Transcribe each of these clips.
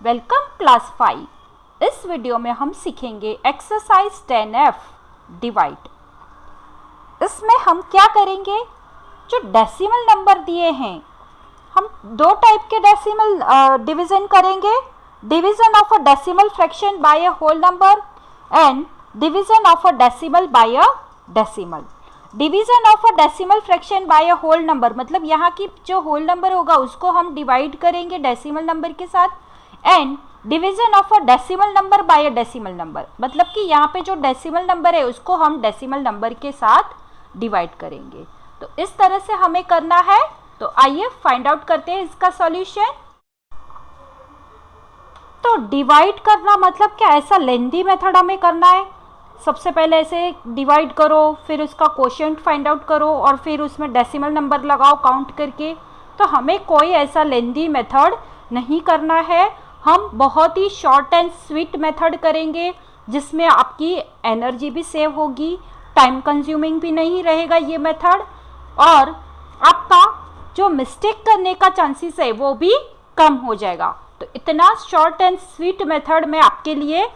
Welcome class 5। इस video में हम सीखेंगे एक्सरसाइज 10F डिवाइड। इसमें हम क्या करेंगे, जो डेसिमल नंबर दिए हैं हम दो टाइप के डेसिमल डिवीजन करेंगे, division of a decimal fraction by a whole number and division of a decimal by a decimal. Division of a decimal fraction by a whole number मतलब यहाँ की जो होल नंबर होगा उसको हम divide करेंगे decimal number के साथ, and division of a decimal number by a decimal number मतलब कि यहाँ पे जो डेसिमल नंबर है उसको हम डेसिमल नंबर के साथ डिवाइड करेंगे। तो इस तरह से हमें करना है। तो आइए फाइंड आउट करते हैं इसका सॉल्यूशन। तो डिवाइड करना मतलब क्या, ऐसा लेंथी मेथड हमें करना है। सबसे पहले ऐसे डिवाइड करो, फिर उसका क्वोशिएंट फाइंड आउट करो और फिर उसमें डेसिमल नंबर लगाओ काउंट करके। तो हमें कोई ऐसा लेंथी मेथड नहीं करना है, हम बहुत ही शॉर्ट एंड स्वीट मेथड करेंगे जिसमें आपकी एनर्जी भी सेव होगी, टाइम कंज्यूमिंग भी नहीं रहेगा ये मेथड, और आपका जो मिस्टेक करने का चांसेस है वो भी कम हो जाएगा। तो इतना शॉर्ट एंड स्वीट मेथड मैं आपके लिए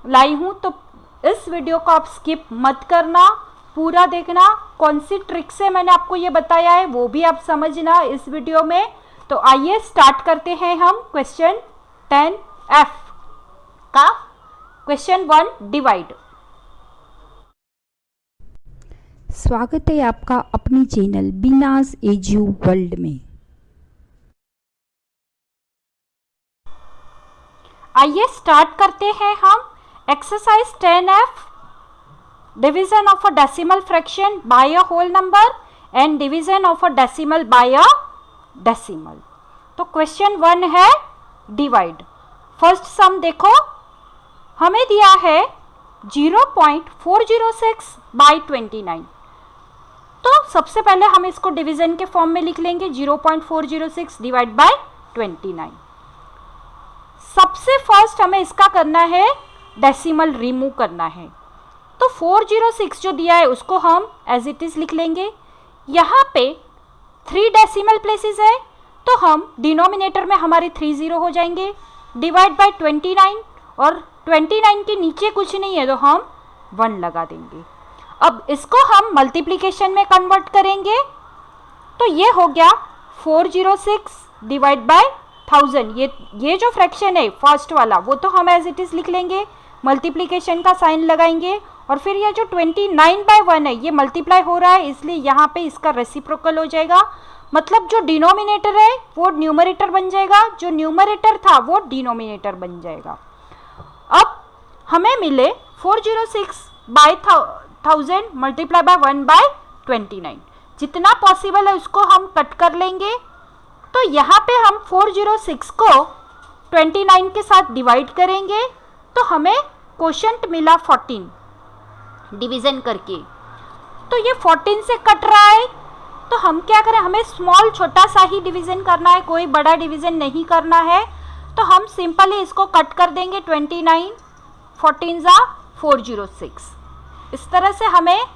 लाई हूँ, तो इस वीडियो को आप स्किप मत करना, पूरा देखना। कौन सी ट्रिक से मैंने आपको ये बताया है वो भी आप समझना इस वीडियो में। तो आइए स्टार्ट करते हैं हम क्वेश्चन 10F का क्वेश्चन 1 डिवाइड। स्वागत है आपका अपनी चैनल बीनाज एजू वर्ल्ड में। आइए स्टार्ट करते हैं हम exercise 10F division of a decimal fraction by a whole number and division of a decimal by a decimal. तो क्वेश्चन 1 है डिवाइड। फर्स्ट सम देखो, हमें दिया है 0.406 बाई 29। तो सबसे पहले हम इसको डिवीजन के फॉर्म में लिख लेंगे, 0.406 डिवाइड बाय 29। सबसे फर्स्ट हमें इसका करना है डेसिमल रिमूव करना है। तो 406 जो दिया है उसको हम एज इट इज लिख लेंगे। यहाँ पे 3 डेसिमल प्लेसेस है तो हम डिनोमिनेटर में हमारे 3 0 हो जाएंगे, डिवाइड बाय 29, और 29 के नीचे कुछ नहीं है तो हम 1 लगा देंगे। अब इसको हम मल्टीप्लिकेशन में कन्वर्ट करेंगे तो ये हो गया 406 डिवाइड बाय 1000। ये जो फ्रैक्शन है फर्स्ट वाला वो तो हम एज इट इज लिख लेंगे, मल्टीप्लिकेशन का साइन लगाएंगे, और फिर ये जो 29 बाय 1 है ये मल्टीप्लाई हो रहा है इसलिए यहाँ पे इसका रेसिप्रोकल हो जाएगा, मतलब जो डिनोमिनेटर है वो न्यूमरेटर बन जाएगा, जो न्यूमरेटर था वो डिनोमिनेटर बन जाएगा। अब हमें मिले 406 बाय 1000 मल्टीप्लाई बाय 1 बाय 29। जितना पॉसिबल है उसको हम कट कर लेंगे। तो यहाँ पे हम 406 को 29 के साथ डिवाइड करेंगे तो हमें क्वोशिएंट मिला 14 डिवीजन करके। तो ये 14 से कट रहा है तो हम क्या करें, हमें स्मॉल छोटा सा ही डिवीजन करना है, कोई बड़ा डिवीजन नहीं करना है। तो हम सिंपली इसको कट कर देंगे, 29 14 जा 406। इस तरह से हमें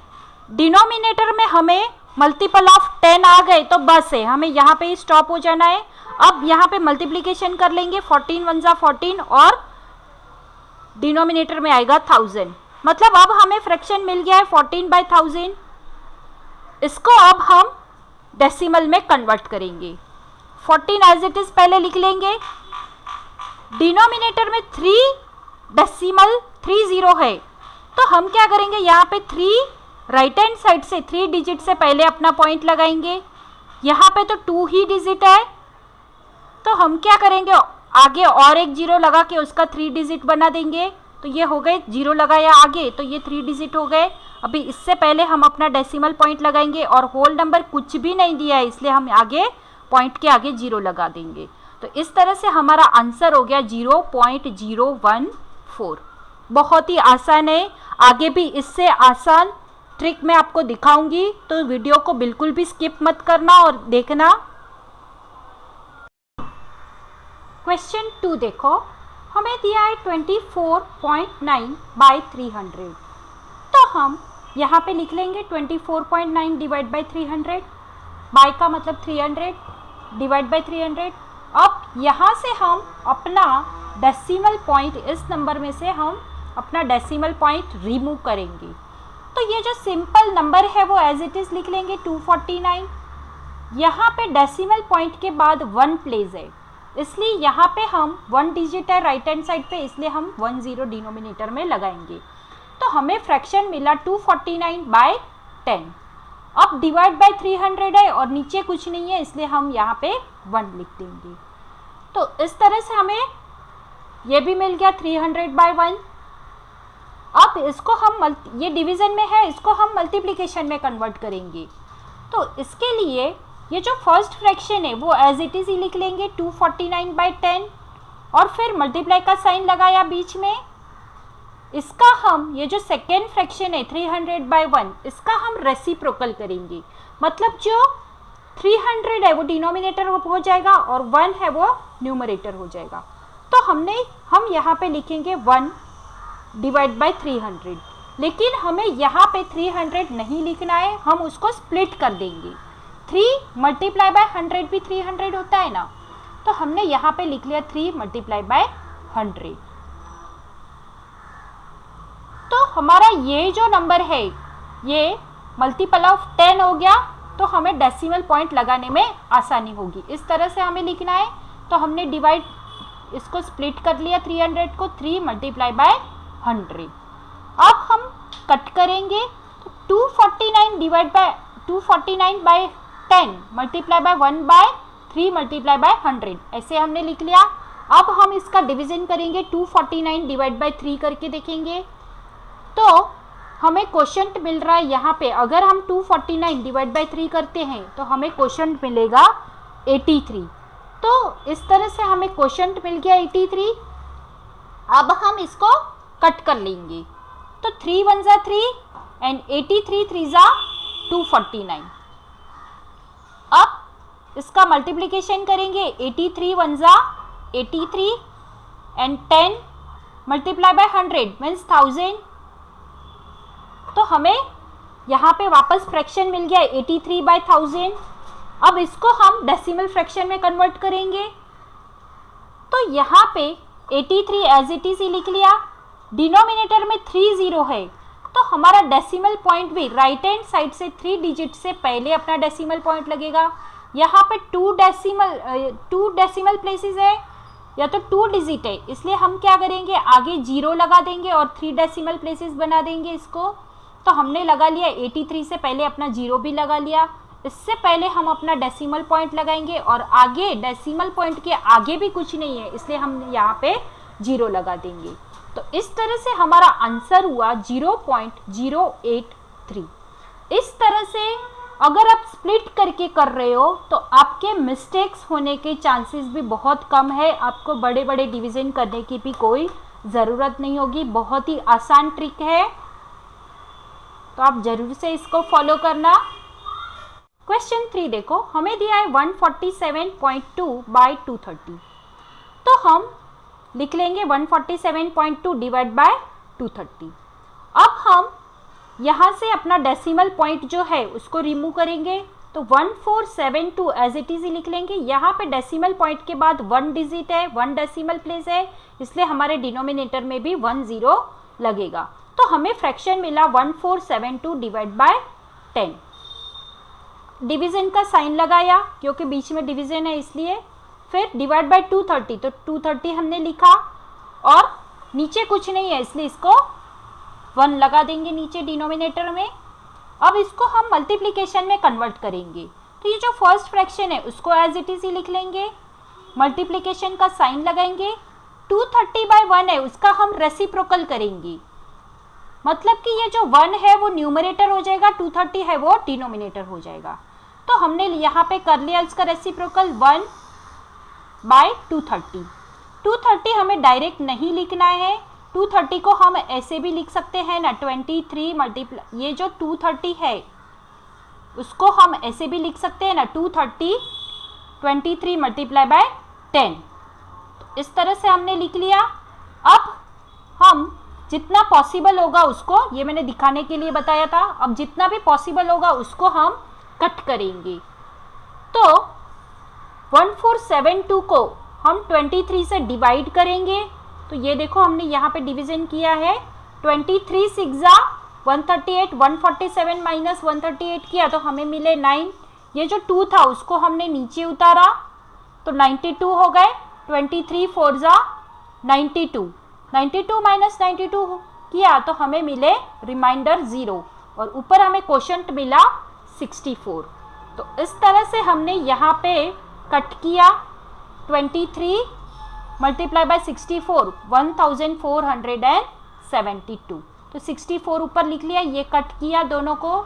डिनोमिनेटर में हमें मल्टीपल ऑफ 10 आ गए तो बस है, हमें यहाँ पे स्टॉप हो जाना है। अब यहाँ पे मल्टीप्लिकेशन कर लेंगे, 14 1 जा 14 और डिनोमिनेटर में आएगा 1000, मतलब अब हमें फ्रैक्शन मिल गया है 14 बाय 1000। इसको अब हम डेसिमल में कन्वर्ट करेंगे। 14 एज इट इज पहले लिख लेंगे, डिनोमिनेटर में 3 डेसिमल 3 0 है तो हम क्या करेंगे, यहाँ पे 3 राइट हैंड साइड से 3 डिजिट से पहले अपना पॉइंट लगाएंगे। यहाँ पे तो 2 ही डिजिट है तो हम क्या करेंगे, आगे और एक 0 लगा के उसका 3 डिजिट बना देंगे। तो ये हो गए, 0 लगाया आगे तो ये 3 डिजिट हो गए। अभी इससे पहले हम अपना डेसिमल पॉइंट लगाएंगे और होल नंबर कुछ भी नहीं दिया है इसलिए हम आगे पॉइंट के आगे 0 लगा देंगे। तो इस तरह से हमारा आंसर हो गया 0.014। बहुत ही आसान है, आगे भी इससे आसान ट्रिक मैं आपको दिखाऊंगी, तो वीडियो को बिल्कुल भी स्किप मत करना और देखना। क्वेश्चन 2 देखो, हमें दिया है 24.9 बाई 300। तो हम यहाँ पे लिख लेंगे 24.9 डिवाइड बाई 300, बाई का मतलब 300 डिवाइड बाई 300। अब यहाँ से हम अपना डेसिमल पॉइंट, इस नंबर में से हम अपना डेसिमल पॉइंट रिमूव करेंगे। तो ये जो सिंपल नंबर है वो एज इट इज़ लिख लेंगे 249। यहाँ पे डेसिमल पॉइंट के बाद 1 प्लेस है, इसलिए यहाँ पे हम 1 डिजिट है राइट हैंड साइड पे, इसलिए हम 10 डिनोमिनेटर में लगाएंगे। तो हमें फ्रैक्शन मिला 249/10। अब डिवाइड बाय 300 है और नीचे कुछ नहीं है, इसलिए हम यहाँ पे 1 लिख देंगे। तो इस तरह से हमें ये भी मिल गया 300/1। अब इसको हम ये डिवीज़न में है, इसको हम मल्टीप्लिकेशन में कन्वर्ट करेंगे। तो इसके लिए ये जो फर्स्ट फ्रैक्शन है वो एज इट इज़ ही लिख लेंगे 249/10 और फिर मल्टीप्लाई का साइन लगाया बीच में। इसका हम ये जो सेकेंड फ्रैक्शन है 300/1, इसका हम रेसिप्रोकल करेंगे, मतलब जो 300 है वो डिनोमिनेटर हो जाएगा और 1 है वो न्यूमरेटर हो जाएगा। तो हम यहाँ पे लिखेंगे 1 डिवाइड बाय 300, लेकिन हमें यहाँ पे 300 नहीं लिखना है, हम उसको स्प्लिट कर देंगे। 3 मल्टीप्लाई बाय 100 भी 300 होता है ना, तो हमने यहाँ पे लिख लिया 3 मल्टीप्लाई बाय 100। तो हमारा ये जो नंबर है ये मल्टीपल ऑफ 10 हो गया, तो हमें डेसिमल पॉइंट लगाने में आसानी होगी। इस तरह से हमें लिखना है। तो हमने डिवाइड, इसको स्प्लिट कर लिया 300 को, 3 मल्टीप्लाई बाय 100। अब हम कट करेंगे, तो 249 divide by 249/10 multiply by 1/3 multiply by 100, ऐसे हमने लिख लिया। अब हम इसका डिवीजन करेंगे, 249 डिवाइड बाय 3 करके देखेंगे। तो हमें क्वोशंट मिल रहा है यहाँ पे, अगर हम 249 डिवाइड बाय 3 करते हैं तो हमें क्वोशंट मिलेगा 83। तो इस तरह से हमें क्वोशंट मिल गया 83। अब हम इसको कट कर लेंगे, तो 3 1 जा 3 एंड 83 3 जा 249। अब इसका मल्टीप्लिकेशन करेंगे, 83 1 जा 83 एंड 10 मल्टीप्लाई बाय 100 मीन्स 1000। तो हमें यहाँ पे वापस फ्रैक्शन मिल गया 83/1000। अब इसको हम डेसिमल फ्रैक्शन में कन्वर्ट करेंगे। तो यहाँ पे 83 एज इट इज ही लिख लिया, डिनोमिनेटर में 3 0 है, तो हमारा डेसिमल पॉइंट भी राइट हैंड साइड से 3 डिजिट से पहले अपना डेसिमल पॉइंट लगेगा। यहाँ पे 2 डेसिमल प्लेसेस है या तो 2 डिजिट है, इसलिए हम क्या करेंगे, आगे 0 लगा देंगे और 3 डेसिमल प्लेसेस बना देंगे इसको। तो हमने लगा लिया 83 से पहले अपना 0 भी लगा लिया। इससे पहले हम अपना डेसिमल पॉइंट लगाएंगे और आगे डेसिमल पॉइंट के आगे भी कुछ नहीं है, इसलिए हम यहाँ पे 0 लगा देंगे। तो इस तरह से हमारा आंसर हुआ 0.083। इस तरह से अगर आप स्प्लिट करके कर रहे हो तो आपके मिस्टेक्स होने के चांसेस भी बहुत कम है। आपको बड़े बड़े डिवीज़न करने की भी कोई ज़रूरत नहीं होगी, बहुत ही आसान ट्रिक है, तो आप ज़रूर से इसको फॉलो करना। क्वेश्चन 3 देखो, हमें दिया है 147.2/230, तो हम लिख लेंगे 147.2 डिवाइड बाय 230। अब हम यहाँ से अपना डेसिमल पॉइंट जो है उसको रिमूव करेंगे, तो 1472 एज इट इज ही लिख लेंगे। यहाँ पे डेसिमल पॉइंट के बाद 1 डिजिट है, 1 डेसिमल प्लेस है, इसलिए हमारे डिनोमिनेटर में भी 1 0 लगेगा। तो हमें फ्रैक्शन मिला 1472 डिवाइड बाय 10। डिवीज़न का साइन लगाया क्योंकि बीच में डिवीज़न है इसलिए, फिर डिवाइड बाय 230, तो 230 हमने लिखा और नीचे कुछ नहीं है इसलिए इसको 1 लगा देंगे नीचे डिनोमिनेटर में। अब इसको हम मल्टीप्लिकेशन में कन्वर्ट करेंगे, तो ये जो फर्स्ट फ्रैक्शन है उसको एज इट इज ही लिख लेंगे, मल्टीप्लिकेशन का साइन लगाएंगे। 230/1 है उसका हम रेसिप्रोकल करेंगे, मतलब कि ये जो 1 है वो न्यूमरेटर हो जाएगा, 230 है वो डिनोमिनेटर हो जाएगा। तो हमने यहाँ पे कर लिया इसका रेसिप्रोकल 1/230। 230 हमें डायरेक्ट नहीं लिखना है, 230 को हम ऐसे भी लिख सकते हैं ना, 23 मल्टीप्लाई, ये जो 230 है उसको हम ऐसे भी लिख सकते हैं ना, 230 23 मल्टीप्लाई बाय 10। तो इस तरह से हमने लिख लिया। अब हम जितना पॉसिबल होगा उसको, ये मैंने दिखाने के लिए बताया था, अब जितना भी पॉसिबल होगा उसको हम कट करेंगे। तो 1472 को हम 23 से डिवाइड करेंगे। तो ये देखो हमने यहाँ पे डिवीजन किया है, 23 6 138, 147 माइनस 138 किया तो हमें मिले 9। ये जो 2 था उसको हमने नीचे उतारा तो 92 हो गए, 23 4 92, 92 माइनस 92 किया तो हमें मिले रिमाइंडर 0 और ऊपर हमें क्वोशंट मिला 64। तो इस तरह से हमने यहाँ पे कट किया 23 मल्टीप्लाई बाय 64 1472। तो 64 ऊपर लिख लिया, ये कट किया दोनों को।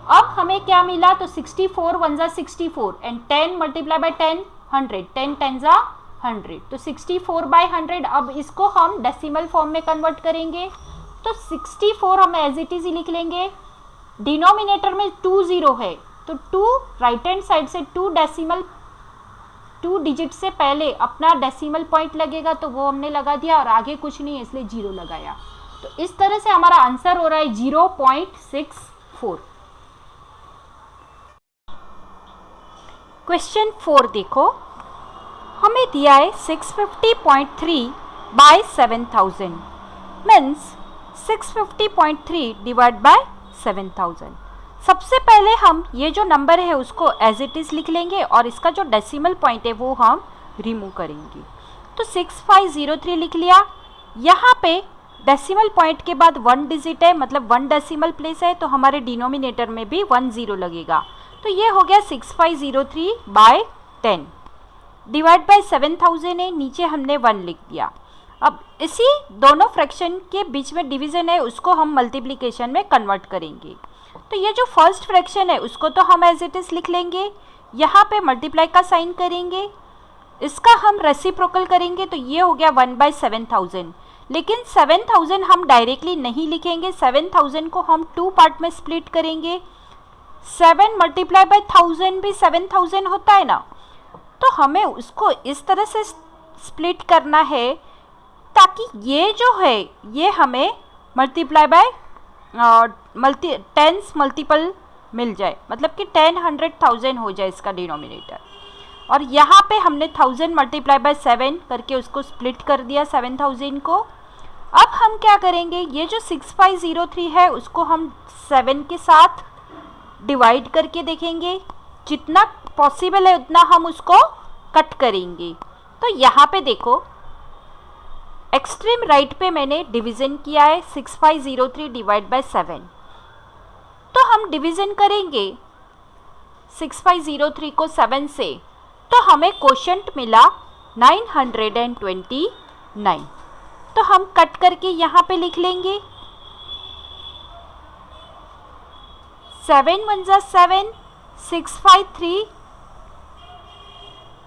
अब हमें क्या मिला, तो 64 1 जा 64 एंड 10 मल्टीप्लाई बाय 10 100, 10 10 जा 100, तो 64 बाय 100। अब इसको हम डेसिमल फॉर्म में कन्वर्ट करेंगे तो 64 हम एज इट इज ही लिख लेंगे। डिनोमिनेटर में 2 0 है तो 2 राइट हैंड साइड से 2 डिजिट से पहले अपना डेसिमल पॉइंट लगेगा तो वो हमने लगा दिया और आगे कुछ नहीं है इसलिए 0 लगाया। तो इस तरह से हमारा आंसर हो रहा है 0.64। क्वेश्चन 4 देखो, हमें दिया है 650.3 बाय 7000 मीन्स 650.3 डिवाइड बाय 7000। सबसे पहले हम ये जो नंबर है उसको एज इट इज़ लिख लेंगे और इसका जो डेसिमल पॉइंट है वो हम रिमूव करेंगे। तो 6503 लिख लिया। यहाँ पे डेसिमल पॉइंट के बाद 1 डिजिट है मतलब 1 डेसिमल प्लेस है तो हमारे डिनोमिनेटर में भी 1 0 लगेगा। तो ये हो गया 6503 बाय 10 डिवाइड बाय 7000 है, नीचे हमने 1 लिख दिया। अब इसी दोनों फ्रैक्शन के बीच में डिवीज़न है उसको हम मल्टीप्लिकेशन में कन्वर्ट करेंगे। तो ये जो फर्स्ट फ्रैक्शन है उसको तो हम एज इट इज़ लिख लेंगे, यहाँ पे मल्टीप्लाई का साइन करेंगे, इसका हम रेसिप्रोकल करेंगे तो ये हो गया 1 बाय 7000। लेकिन 7000 हम डायरेक्टली नहीं लिखेंगे, 7000 को हम 2 पार्ट में स्प्लिट करेंगे। 7 मल्टीप्लाई बाय 1000 भी 7000 होता है ना, तो हमें उसको इस तरह से स्प्लिट करना है ताकि ये जो है ये हमें मल्टीप्लाई बाय टेंस मल्टीपल मिल जाए, मतलब कि 10 100 1000 हो जाए इसका डिनोमिनेटर। और यहाँ पे हमने 1000 मल्टीप्लाई बाय 7 करके उसको स्प्लिट कर दिया 7000 को। अब हम क्या करेंगे, ये जो 6503 है उसको हम 7 के साथ डिवाइड करके देखेंगे, जितना पॉसिबल है उतना हम उसको कट करेंगे। तो यहाँ पे देखो एक्सट्रीम राइट पे मैंने डिवीज़न किया है 6503 डिवाइड बाय 7। तो हम डिवीज़न करेंगे 6503 को 7 से तो हमें क्वोशंट मिला 929। तो हम कट करके यहाँ पे लिख लेंगे 7 1 जा 7, 653,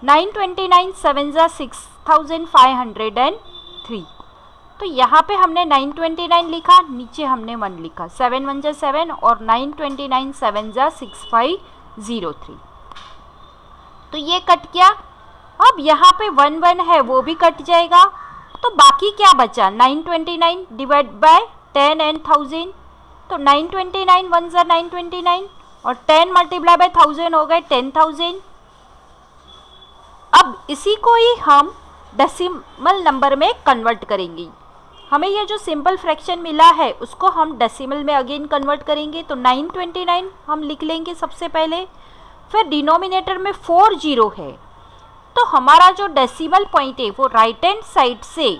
929 7 जा 6503। तो यहाँ पे हमने 929 लिखा, नीचे हमने 1 लिखा, 7 1 जा 7 और 929 7 जा 6503। तो ये कट किया। अब यहाँ पे 1 1 है वो भी कट जाएगा। तो बाकी क्या बचा, 929 डिवाइड बाय 10 एंड 1000। तो 929 1 जा 929 और 10 मल्टीप्लाई बाय 1000 हो गए 10000। अब इसी को ही हम डेसिमल नंबर में कन्वर्ट करेंगे। हमें ये जो सिंपल फ्रैक्शन मिला है उसको हम डेसिमल में अगेन कन्वर्ट करेंगे। तो 929 हम लिख लेंगे सबसे पहले, फिर डिनोमिनेटर में 4 0 है तो हमारा जो डेसिमल पॉइंट है वो राइट हैंड साइड से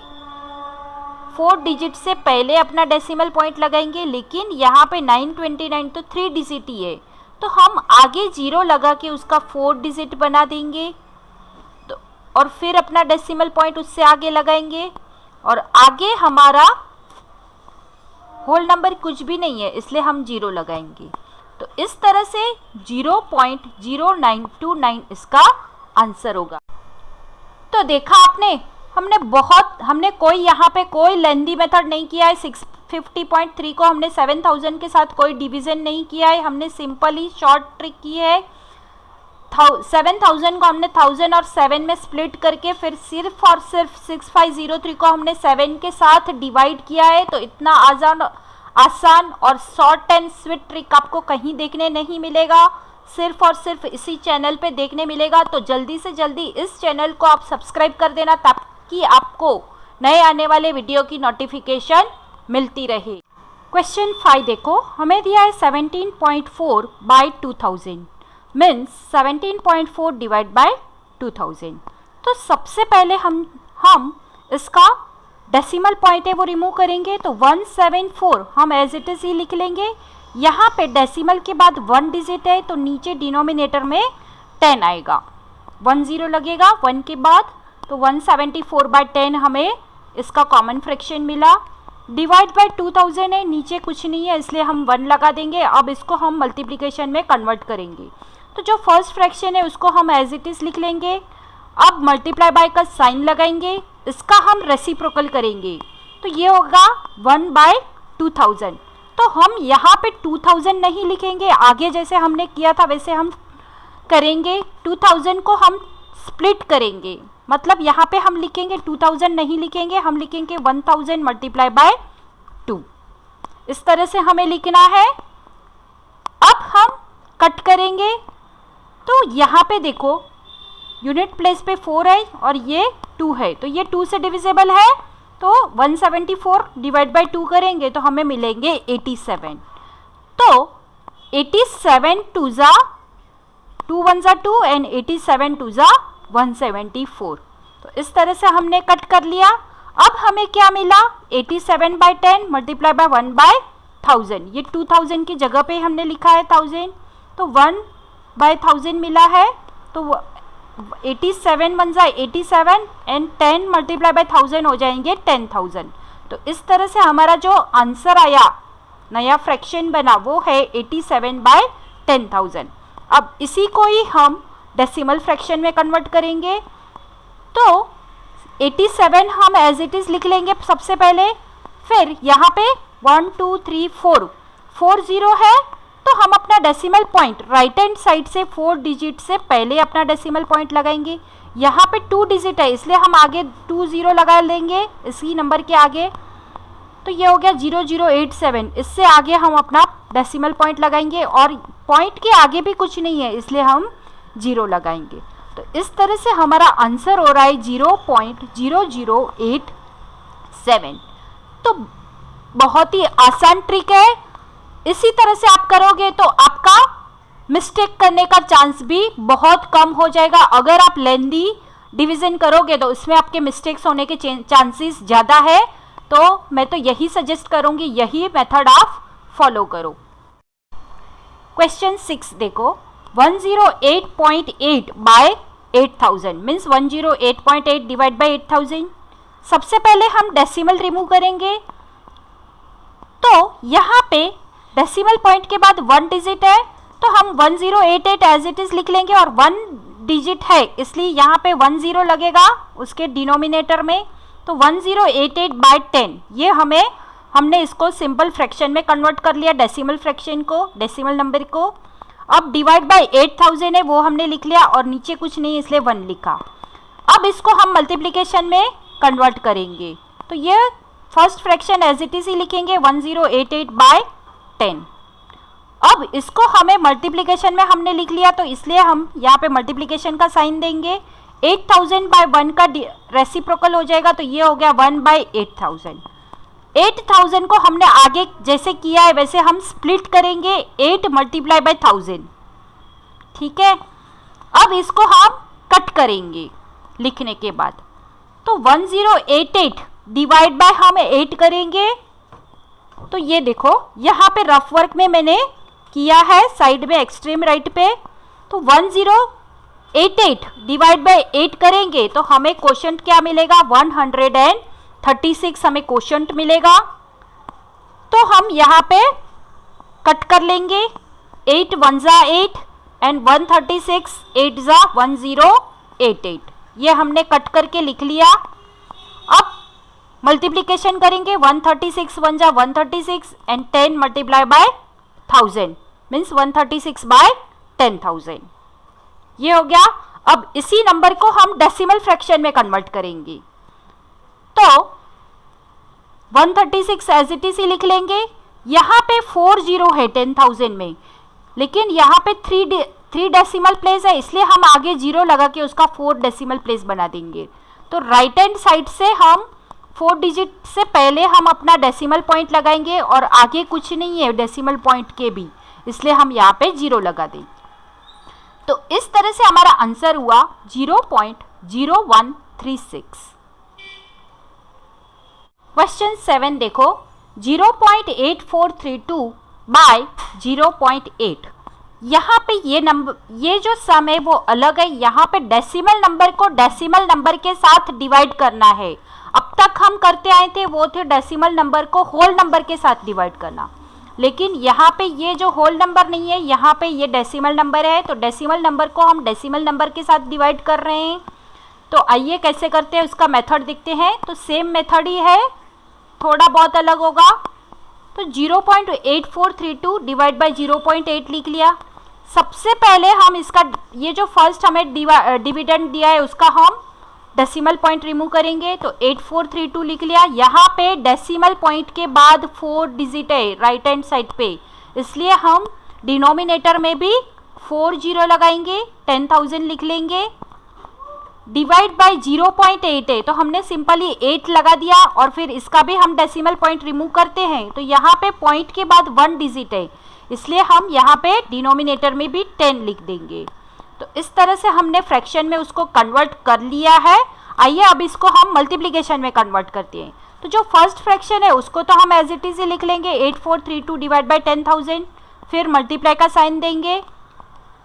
4 डिजिट से पहले अपना डेसिमल पॉइंट लगाएंगे। लेकिन यहाँ पे 929 तो 3 डिजिट ही है तो हम आगे 0 लगा के उसका 4 डिजिट बना देंगे। तो और फिर अपना डेसिमल पॉइंट उससे आगे लगाएंगे और आगे हमारा होल नंबर कुछ भी नहीं है इसलिए हम 0 लगाएंगे। तो इस तरह से 0.0929 इसका आंसर होगा। तो देखा आपने, हमने कोई यहाँ पे कोई लेंदी मेथड नहीं किया है। 650.3 को हमने 7000 के साथ कोई डिवीज़न नहीं किया है, हमने सिंपल ही शॉर्ट ट्रिक की है। 7000 को हमने 1000 और 7 में स्प्लिट करके फिर सिर्फ और सिर्फ 6503 को हमने 7 के साथ डिवाइड किया है। तो इतना आसान और शॉर्ट एंड स्वीट ट्रिक आपको कहीं देखने नहीं मिलेगा। सिर्फ और सिर्फ इसी चैनल पे देखने मिलेगा। तो जल्दी से जल्दी इस चैनल को आप सब्सक्राइब कर देना ताकि आपको नए आने वाले वीडियो की नोटिफिकेशन मिलती रहे। क्वेश्चन 5 देखो, हमें दिया है 17.4 बाई 2000 मीन्स 17.4 डिवाइड बाय 2000। तो सबसे पहले हम इसका डेसिमल पॉइंट है वो रिमूव करेंगे। तो 174 हम एज इट इज ही लिख लेंगे। यहाँ पे डेसिमल के बाद 1 डिजिट है तो नीचे डिनोमिनेटर में 10 आएगा, 10 लगेगा 1 के बाद। तो 174 बाय 10 हमें इसका कॉमन फ्रैक्शन मिला। डिवाइड बाय 2000 है, नीचे कुछ नहीं है इसलिए हम 1 लगा देंगे। अब इसको हम मल्टीप्लिकेशन में कन्वर्ट करेंगे। तो जो फर्स्ट फ्रैक्शन है उसको हम एज इट इज लिख लेंगे। अब मल्टीप्लाई बाय का साइन लगाएंगे, इसका हम रेसिप्रोकल करेंगे। तो ये होगा 1 बाय 2000। तो हम यहाँ पे 2000 नहीं लिखेंगे, आगे जैसे हमने किया था वैसे हम करेंगे। 2000 को हम स्प्लिट करेंगे, मतलब यहाँ पे हम लिखेंगे 2000 नहीं लिखेंगे, हम लिखेंगे 1000 मल्टीप्लाई बाय 2। इस तरह से हमें लिखना है। अब हम कट करेंगे। तो यहाँ पे देखो यूनिट प्लेस पे 4 है और ये 2 है, तो ये 2 से डिविजिबल है। तो 174 डिवाइड बाय 2 करेंगे तो हमें मिलेंगे 87। तो 87 2 ज़ा 2 1 ज़ा 2 एंड 87 2 ज़ा 174। तो इस तरह से हमने कट कर लिया। अब हमें क्या मिला, 87 बाय 10 मल्टीप्लाई बाय 1 बाय 1000। ये 2000 की जगह पे हमने लिखा है 1000, तो 1 बाय 1000 मिला है। तो 87 1 ज़ा 87 एंड 10 मल्टीप्लाई बाय 1000 हो जाएंगे 10,000। तो इस तरह से हमारा जो आंसर आया, नया फ्रैक्शन बना, वो है 87 बाय 10,000। अब इसी को ही हम डेसिमल फ्रैक्शन में कन्वर्ट करेंगे। तो 87 हम एज इट इज़ लिख लेंगे सबसे पहले। फिर यहाँ पे 1 2 3 4 0 है, तो हम अपना decimal point right hand side से 4 डिजिट से पहले अपना डेसिमल पॉइंट लगाएंगे। यहाँ पे 2 डिजिट है इसलिए हम आगे 2 0 लगा लेंगे इसी नंबर के आगे। तो ये हो गया 0087। इससे आगे हम अपना डेसिमल पॉइंट लगाएंगे और पॉइंट के आगे भी कुछ नहीं है इसलिए हम 0 लगाएंगे। तो इस तरह से हमारा आंसर हो रहा है 0.0087। तो बहुत ही आसान ट्रिक है। इसी तरह से आप करोगे तो आपका मिस्टेक करने का चांस भी बहुत कम हो जाएगा। अगर आप लेंदी डिवीजन करोगे तो उसमें आपके मिस्टेक्स होने के चांसेस ज़्यादा है। तो मैं तो यही सजेस्ट करूँगी, यही मेथड आप फॉलो करो। क्वेश्चन 6 देखो, 108.8 बाय 8000 मीन्स 108.8 डिवाइड बाय 8000। सबसे पहले हम डेसिमल रिमूव करेंगे। तो यहाँ पे डेसिमल पॉइंट के बाद 1 डिजिट है तो हम 1088 एज इट इज लिख लेंगे और 1 डिजिट है इसलिए यहाँ पे 10 लगेगा उसके डिनोमिनेटर में। तो 1088 बाय 10 ये हमने इसको सिंपल फ्रैक्शन में कन्वर्ट कर लिया, डेसिमल फ्रैक्शन को, डेसिमल नंबर को। अब डिवाइड बाय 8000 है वो हमने लिख लिया और नीचे कुछ नहीं इसलिए 1 लिखा। अब इसको हम मल्टीप्लिकेशन में कन्वर्ट करेंगे। तो ये first fraction as it is ही लिखेंगे 1088 बाय 10। अब इसको हमें मल्टीप्लिकेशन में हमने लिख लिया तो इसलिए हम यहाँ पे मल्टीप्लिकेशन का साइन देंगे। 8000 बाय 1 का रेसिप्रोकल हो जाएगा तो ये हो गया 1 बाय 8000। 8000 को हमने आगे जैसे किया है वैसे हम स्प्लिट करेंगे 8 मल्टीप्लाई बाय 1000। ठीक है, अब इसको हम कट करेंगे लिखने के बाद। तो 1088 डिवाइड बाय हम 8 करेंगे। तो ये देखो यहाँ पे रफ वर्क में मैंने किया है साइड में एक्सट्रीम राइट पे। तो 1088 डिवाइड बाय 8 करेंगे तो हमें क्वोशंट क्या मिलेगा, 136 हमें क्वोशंट मिलेगा। तो हम यहाँ पे कट कर लेंगे, 8 1 ज़ा 8 एंड 136 8 ज़ा 1088। ये हमने कट करके लिख लिया। अब मल्टीप्लिकेशन करेंगे, 136 1 ज़ा 136 and 10 multiply by 1000 means 136 by 10,000। ये हो गया। अब इसी नंबर को हम डेसिमल फ्रैक्शन में कन्वर्ट करेंगे। तो 136 एज इट इज ही लिख लेंगे। यहाँ पे 40 है 10,000 में, लेकिन यहाँ पे 3 डेसिमल प्लेस है, इसलिए हम आगे 0 लगा के उसका 4 डेसिमल प्लेस बना देंगे। तो राइट हैंड साइड से हम 4 डिजिट से पहले हम अपना डेसिमल पॉइंट लगाएंगे और आगे कुछ नहीं है डेसिमल पॉइंट के भी, इसलिए हम यहाँ पे 0 लगा देंगे। तो इस तरह से हमारा आंसर हुआ 0.0136। क्वेश्चन 7 देखो, 0.8432 बाय 0.8। यहाँ पे ये जो सम है वो अलग है। यहाँ पे डेसिमल नंबर को डेसिमल नंबर के साथ डिवाइड करना है। अब तक हम करते आए थे वो थे डेसिमल नंबर को होल नंबर के साथ डिवाइड करना, लेकिन यहाँ पे ये जो होल नंबर नहीं है, यहाँ पे ये डेसिमल नंबर है, तो डेसिमल नंबर को हम डेसिमल नंबर के साथ डिवाइड कर रहे हैं। तो आइए कैसे करते हैं उसका मेथड देखते हैं। तो सेम मेथड ही है, थोड़ा बहुत अलग होगा। तो 0.8432 डिवाइड बाय 0.8 लिख लिया। सबसे पहले हम इसका ये जो फर्स्ट हमें डिविडेंड दिया है उसका हम डेसिमल पॉइंट रिमूव करेंगे। तो 8432 लिख लिया। यहाँ पे डेसिमल पॉइंट के बाद 4 डिजिट है राइट हैंड साइड पे, इसलिए हम डिनोमिनेटर में भी 4 0 लगाएंगे, 10,000 लिख लेंगे। डिवाइड बाय 0.8 है तो हमने सिंपली 8 लगा दिया और फिर इसका भी हम डेसिमल पॉइंट रिमूव करते हैं। तो यहाँ पे पॉइंट के बाद 1 डिजिट है, इसलिए हम यहाँ पे डिनोमिनेटर में भी 10 लिख देंगे। तो इस तरह से हमने फ्रैक्शन में उसको कन्वर्ट कर लिया है। आइए अब इसको हम मल्टीप्लिकेशन में कन्वर्ट करते हैं। तो जो फर्स्ट फ्रैक्शन है उसको तो हम एज इट इज ही लिख लेंगे 8432 डिवाइड बाई 10,000, फिर मल्टीप्लाई का साइन देंगे।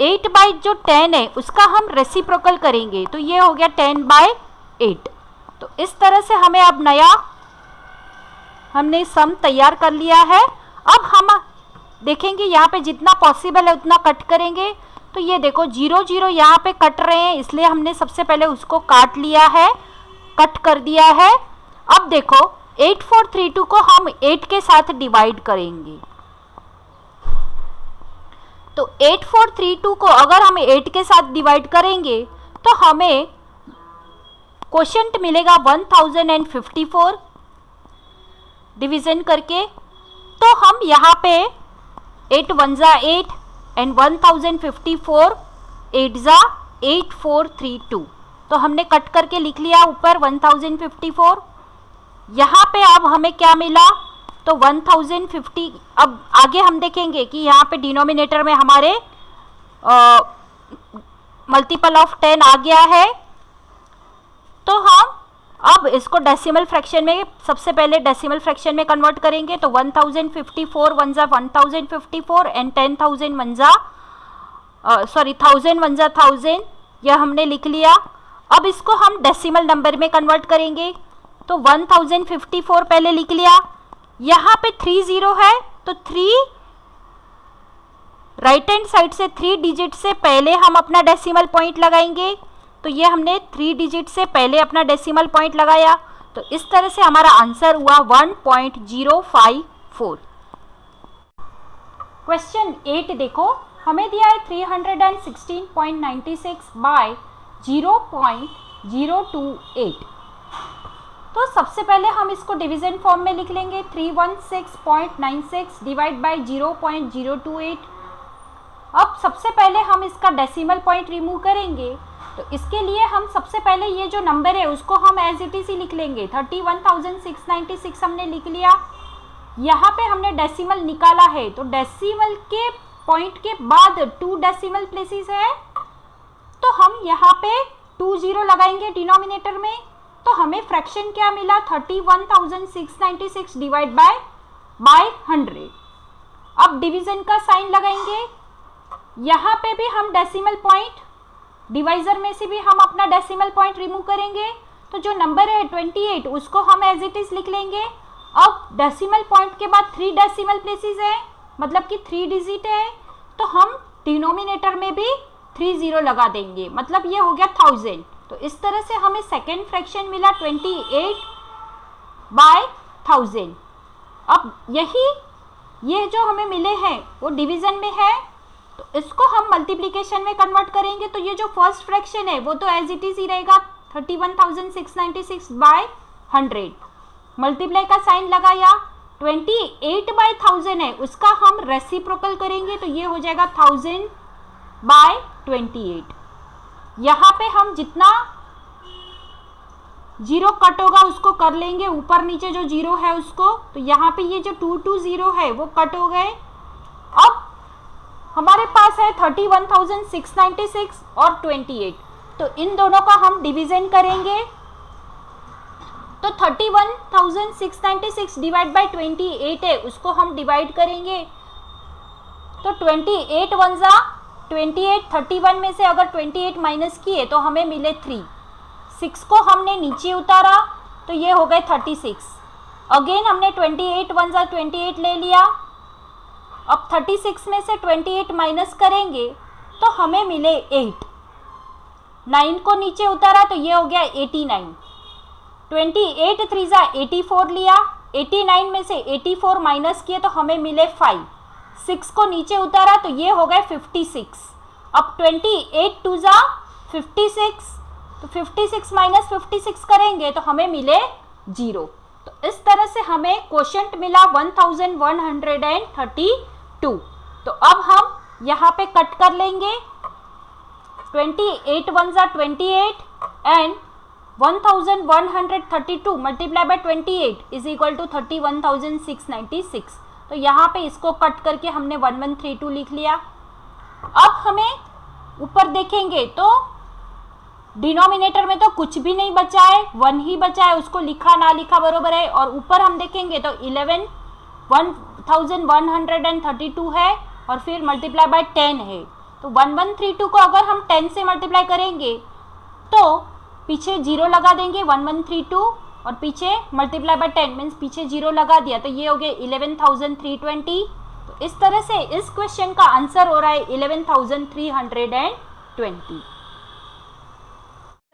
8 बाई जो 10 है उसका हम रेसिप्रोकल करेंगे, तो ये हो गया 10 बाई 8। तो इस तरह से हमें अब हमने सम तैयार कर लिया है। अब हम देखेंगे यहाँ पे जितना पॉसिबल है उतना कट करेंगे। तो ये देखो 0 0 यहाँ पे कट रहे हैं, इसलिए हमने सबसे पहले उसको काट लिया है, कट कर दिया है। अब देखो 8432 को हम 8 के साथ डिवाइड करेंगे। तो 8432 को अगर हम 8 के साथ डिवाइड करेंगे तो हमें क्वोशिएंट मिलेगा 1054 डिवीजन करके। तो हम यहाँ पे 8 1 जा 8 एंड 1054 8 जा 8432, तो हमने कट करके लिख लिया ऊपर 1054। यहाँ पे अब हमें क्या मिला, तो 1050। अब आगे हम देखेंगे कि यहाँ पे डिनोमिनेटर में हमारे मल्टीपल ऑफ 10 आ गया है। तो हम अब इसको डेसिमल फ्रैक्शन में सबसे पहले डेसिमल फ्रैक्शन में कन्वर्ट करेंगे। तो 1054 1 जा 1054 एंड 10,000 1 जा 1000 1 जा 1000, यह हमने लिख लिया। अब इसको हम डेसिमल नंबर में कन्वर्ट करेंगे। तो 1054 पहले लिख लिया। यहाँ पे 3 0 है, तो 3 राइट हैंड साइड से 3 डिजिट से पहले हम अपना डेसिमल पॉइंट लगाएंगे। तो ये हमने 3 डिजिट से पहले अपना डेसिमल पॉइंट लगाया। तो इस तरह से हमारा आंसर हुआ 1.054। क्वेश्चन 8 देखो, हमें दिया है 316.96 बाय 0.028। तो सबसे पहले हम इसको डिवीजन फॉर्म में लिख लेंगे। 316.96 डिवाइड बाय 0.028। अब सबसे पहले हम इसका डेसिमल पॉइंट रिमूव करेंगे। तो इसके लिए हम सबसे पहले ये जो नंबर है उसको हम एज इट इज ही लिख लेंगे। 31,696 हमने लिख लिया। यहाँ पे हमने डेसिमल निकाला है, तो डेसिमल के पॉइंट के बाद 2 डेसिमल प्लेसेस है, तो हम यहाँ पे 2 0 लगाएंगे डिनोमिनेटर में। तो हमें फ्रैक्शन क्या मिला, 31,696 डिवाइड बाय 100। अब डिवीजन का साइन लगाएंगे। यहाँ पे भी हम डेसिमल पॉइंट, डिवाइजर में से भी हम अपना डेसिमल पॉइंट रिमूव करेंगे। तो जो नंबर है 28 उसको हम एज इट इज लिख लेंगे। अब डेसिमल पॉइंट के बाद 3 डेसिमल प्लेसेस है, मतलब कि 3 डिजिट है, तो हम डिनोमिनेटर में भी 3 0 लगा देंगे, मतलब ये हो गया 1000। तो इस तरह से हमें सेकेंड फ्रैक्शन मिला 28 बाय 1000। अब ये जो हमें मिले हैं वो डिवीजन में है, तो इसको हम मल्टीप्लिकेशन में कन्वर्ट करेंगे। तो ये जो फर्स्ट फ्रैक्शन है वो तो एज इट इज ही रहेगा 31,696 बाय 100। मल्टीप्लाई का साइन लगाया। 28 बाय 1000 है, उसका हम रेसिप्रोकल करेंगे, तो ये हो जाएगा 1000 बाय 28। यहाँ पे हम जितना जीरो कट होगा उसको कर लेंगे, ऊपर नीचे जो जीरो है उसको, तो यहाँ पे ये जो 220 है वो कट हो गए। अब हमारे पास है 31,696 और 28, तो इन दोनों का हम डिवीजन करेंगे। तो 31,696 डिवाइड बाय 28 है, उसको हम डिवाइड करेंगे। तो 28 वन जा 28, 31 में से अगर 28 माइनस किए तो हमें मिले 3। 6 को हमने नीचे उतारा तो ये हो गए 36। अगेन हमने 28 वन जा 28 ले लिया। अब 36 में से 28 माइनस करेंगे तो हमें मिले 8। 9 को नीचे उतारा तो ये हो गया 89। 28 3 जा 84 लिया। 89 में से 84 माइनस किए तो हमें मिले 5। 6 को नीचे उतारा तो ये हो गए 56। अब 28 2 जा 56, तो 56 माइनस 56 करेंगे तो हमें मिले 0। तो इस तरह से हमें क्वोशंट मिला 1132। तो अब हम यहाँ पे कट कर लेंगे। 28 वन जा 28 and 1132 multiply by 28 is equal to 31,696। तो यहाँ पे इसको कट करके हमने 1132 लिख लिया। अब हमें ऊपर देखेंगे तो डिनोमिनेटर में तो कुछ भी नहीं बचा है, 1 ही बचा है, उसको लिखा ना लिखा बरोबर है। और ऊपर हम देखेंगे तो 1132 है और फिर मल्टीप्लाई बाय 10 है। तो 1132 को अगर हम 10 से मल्टीप्लाई करेंगे तो पीछे 0 लगा देंगे 1132 और पीछे मल्टीप्लाई बाय 10 मीन्स पीछे 0 लगा दिया तो ये हो गया 11,320। तो इस तरह से इस क्वेश्चन का आंसर हो रहा है 11,320।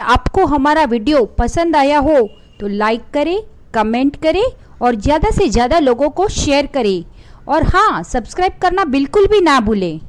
आपको हमारा वीडियो पसंद आया हो तो लाइक करें, कमेंट करें और ज़्यादा से ज़्यादा लोगों को शेयर करें। और हाँ, सब्सक्राइब करना बिल्कुल भी ना भूलें।